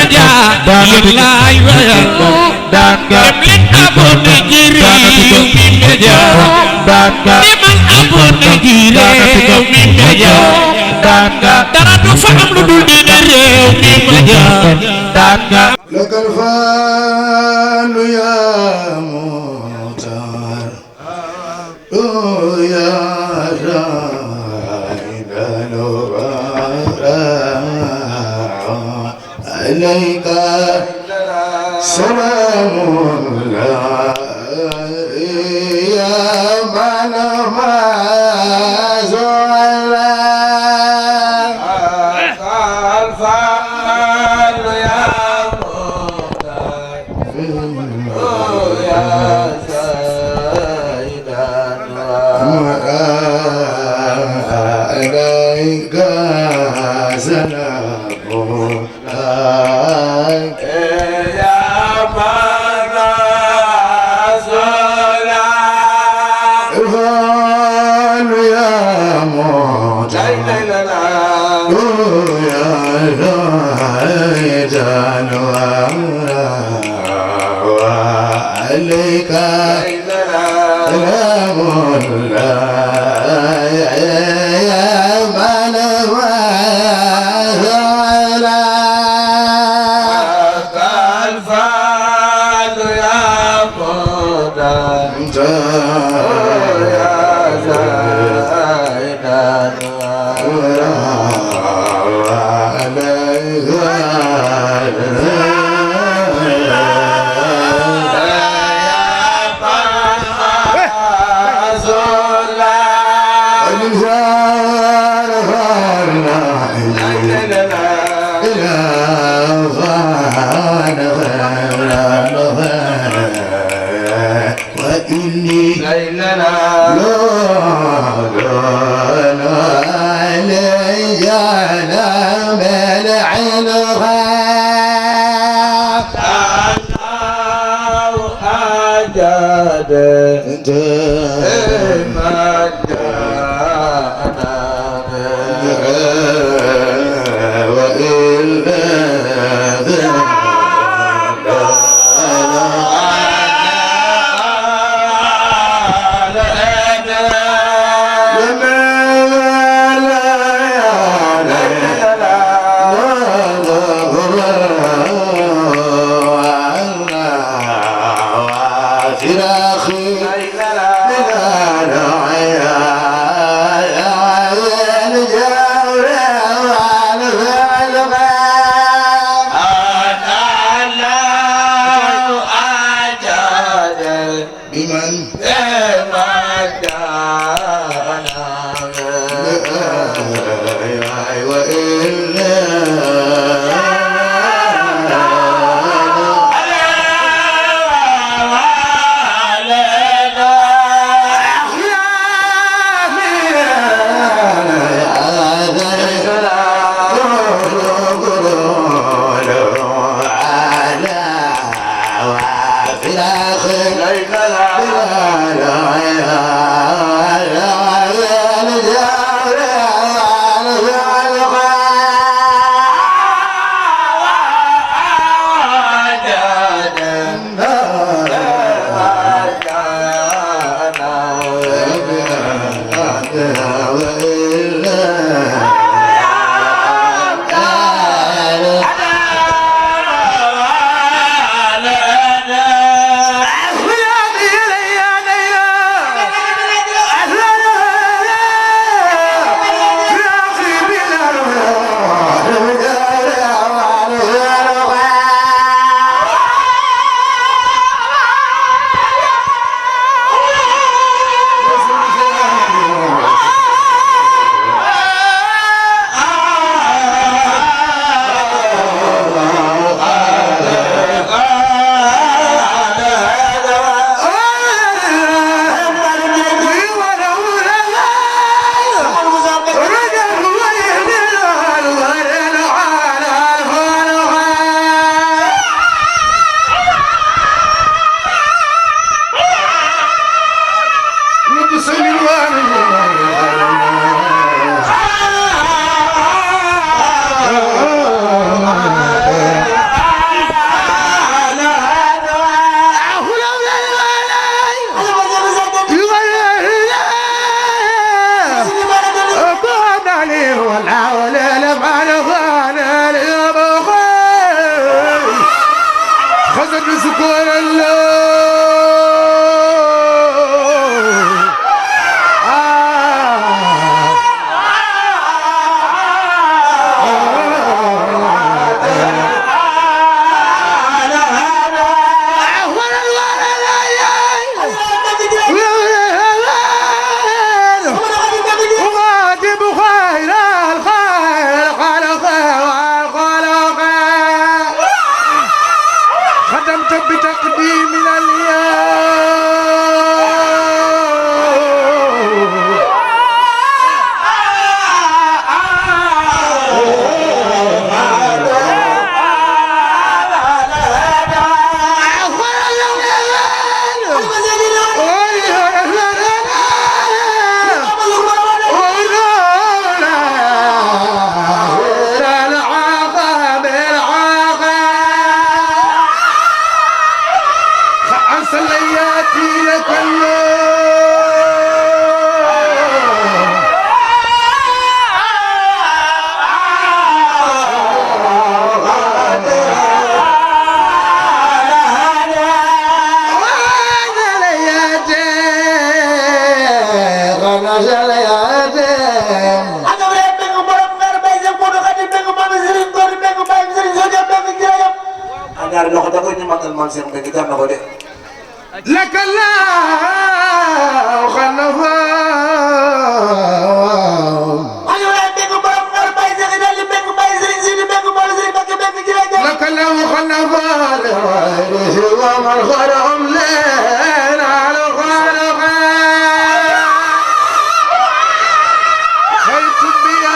media yéen laay wayal dem leen abonné ci Rewmi Media demal abonné ci Rewmi Media dara du fa am lu dul diine Rewmi Media lakal faalu yaa muxtaar yaa raayidal waraa alayka salaamullah yaa man أذكر الله بتقديم لك الله خلفا لك الله خلفا لغيره ومن خلهم لنا على خلقا حيث بيا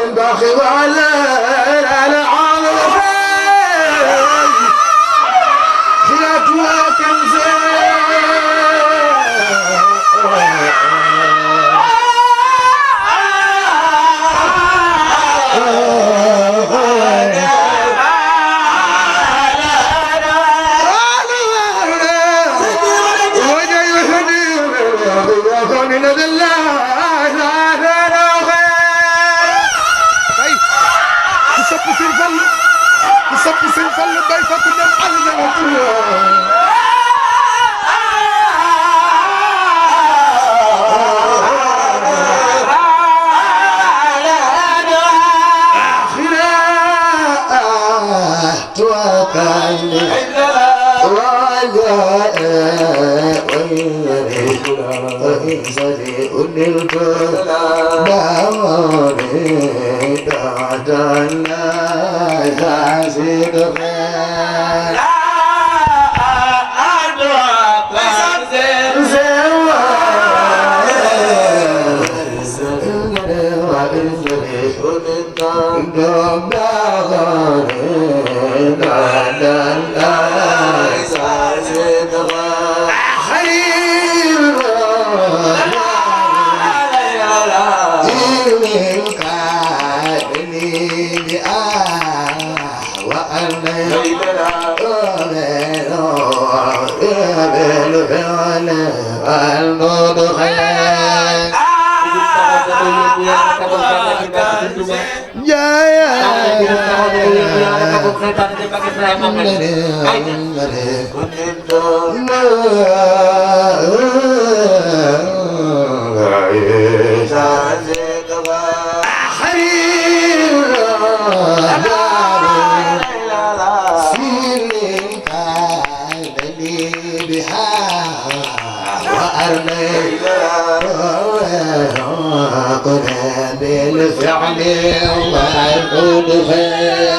الباخي وعلى العالم خلاتها بالفعل الله يكون خير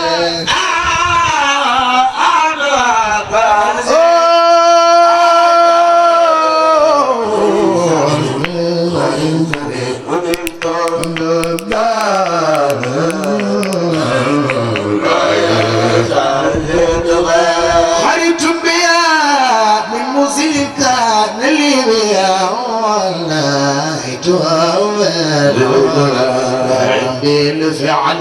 بالفعل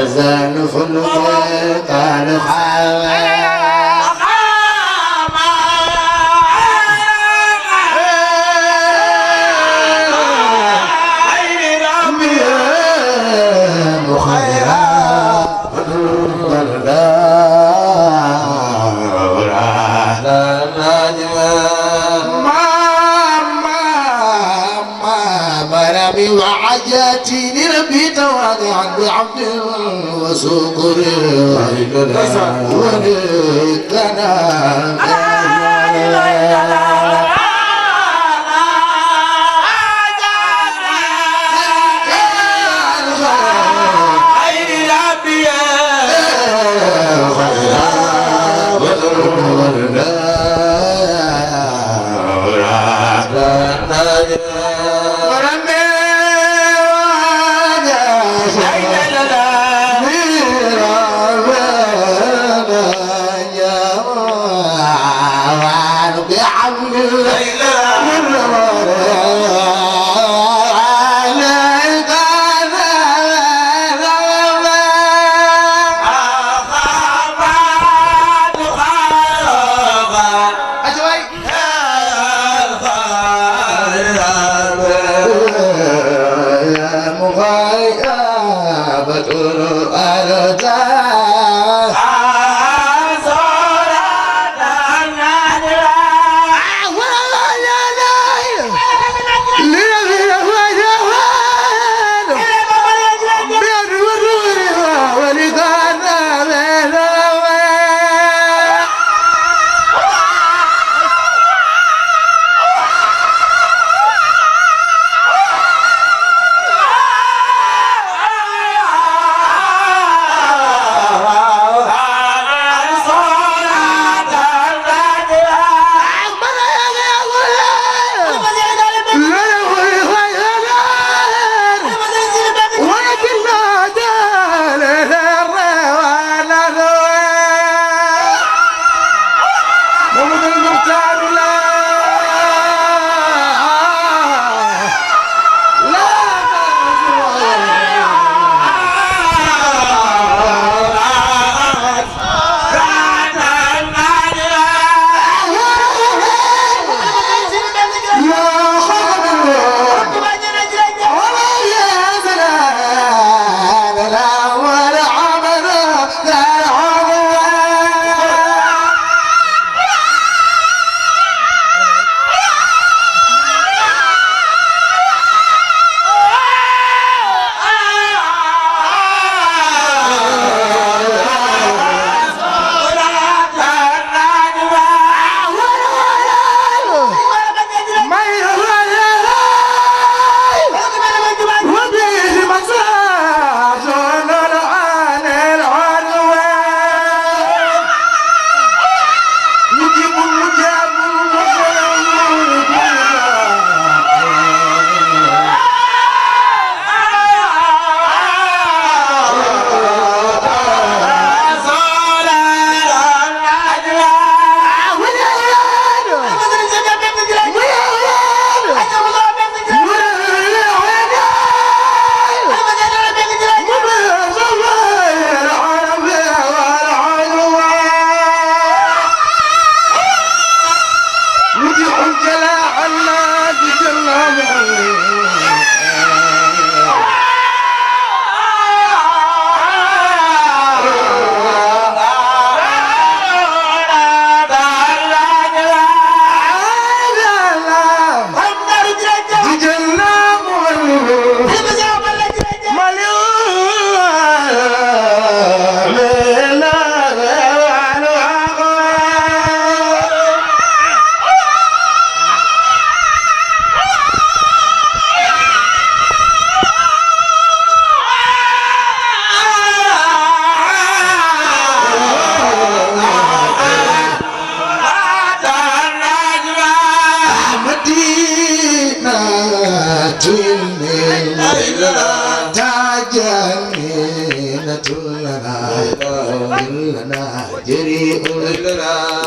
زان خلق قال وعجاتي لربي تواضعا بعبد وسكر ولكنا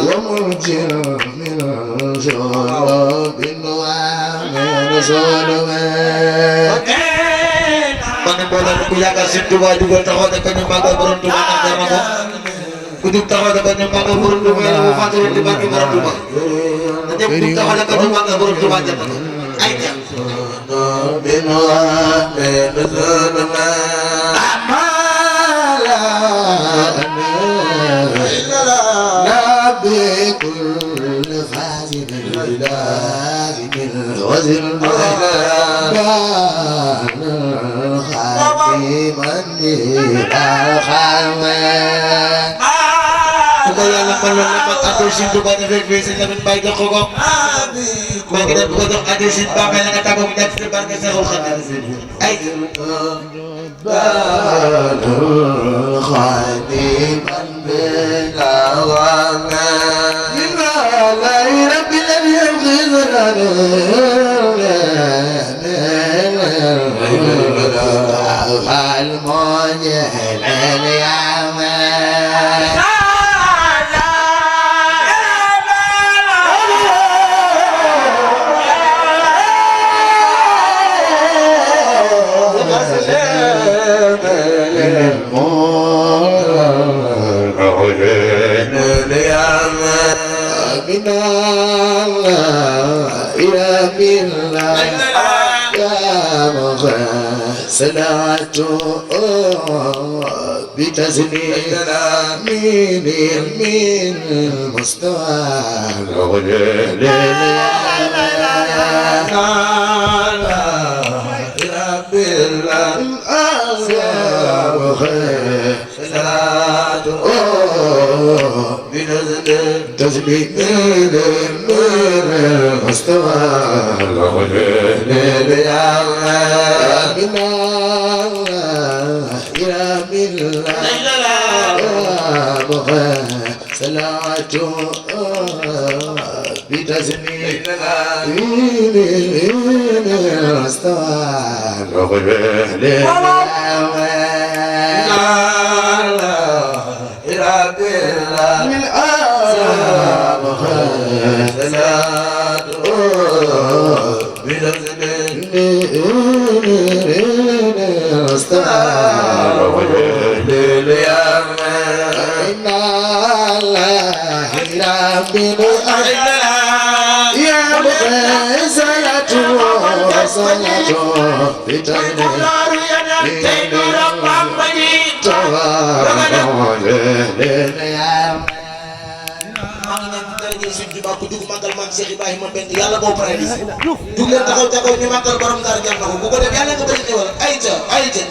ومرجع من شراب ومن ظلم man mbooloo ku yaakaar Sëñ Tuubaa jugal taxaw ne ko ñu màggal borom Tuubaa ndax jar na ko ku jug taxaw ne ko ñu màggal borom Tuubaa yow fàttali di barke borom Tuubaa na ñëpp jug taxaw ne ko ñu màggal borom Tuubaa jar na ko ay ja من ومن ظلم لا بكل فاسد لازم وزن خاتما للخوان ku ko yàlla maloon na mag addu Sëñ Tuubaa ne fekk fii Sëñ Lamin Baay jox ko ko maa ngi dem bu ko jox addu Sëñ Baa may la nga tàggoo ñàkk ci barke Seexul Xadiim ay خاتما للخوان إنا لا رب لم يغفر صلاة بتسليم من المستوى تسبيح من المستوى صلاة بتسليم Sëñ Tuubaa ku jug màggal maam Cheikh Ibrahima Benn yàlla boo paree di jug leen taxaw ca kaw ñu màggal borom Ndar jar na ko bu ko def yàlla nga bëri ñëwal ayca ayca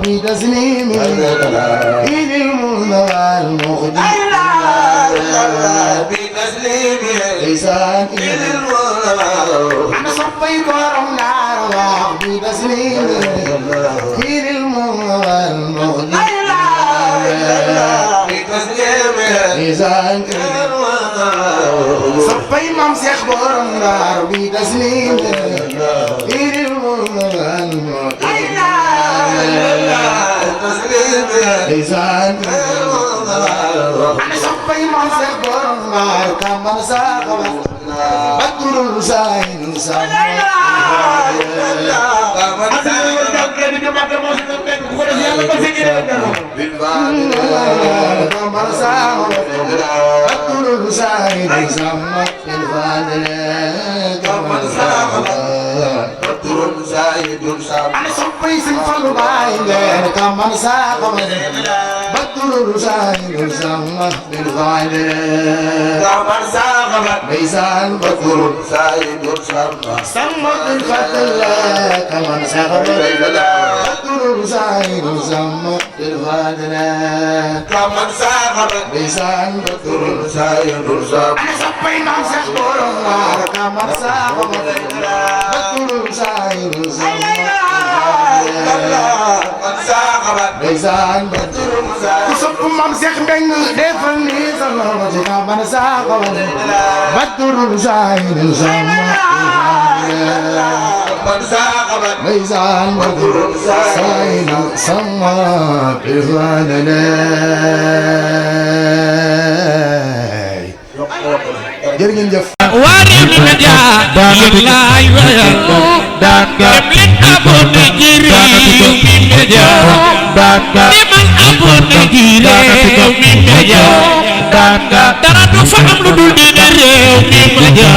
بتسليم إلى المنى المخدي بتسليم لسان إلى المنى أنا صفي كرم نار بتسليم إلى المنى المخدي بتسليم لسان صفي ممسح كرم نار بتسليم إلى المنى المخدي لسان أنا صبي ما سكر ما كمان ساقط بدر الزين سما كمان ساقط بدر الزين سما الفادل كمان ساقط بدر الزين Sayyidul Sam ana soppay Sëñ Fallu baay leer ka man saa xamane badru Sayyidul Sam bil faide Kaman Sahabat ndeysaan badru Sayyidul Sam sama bil fadla ka man saa xamane badru Sayyidul Sam bil faide Kaman Sahabat ndeysaan badru Sayyidul Sam ana soppay Maam Seex Borom Waar ka man saa xamane badru Sayyidul Sam Kaman Sahabat ndeysaan ku sopp Maam Seex Mbeng defal ni sa loxo ci ka man saa xamane badru Sayyidul Sam Kaman Sahabat ndeysaan badru Sayyidul Sam bil faide jërë ngeen jëf Wari media Yilai waya Dem leen abonné ci Rewmi Media Demal abonné ci Rewmi Media dara du fa am lu dul di Rewmi Media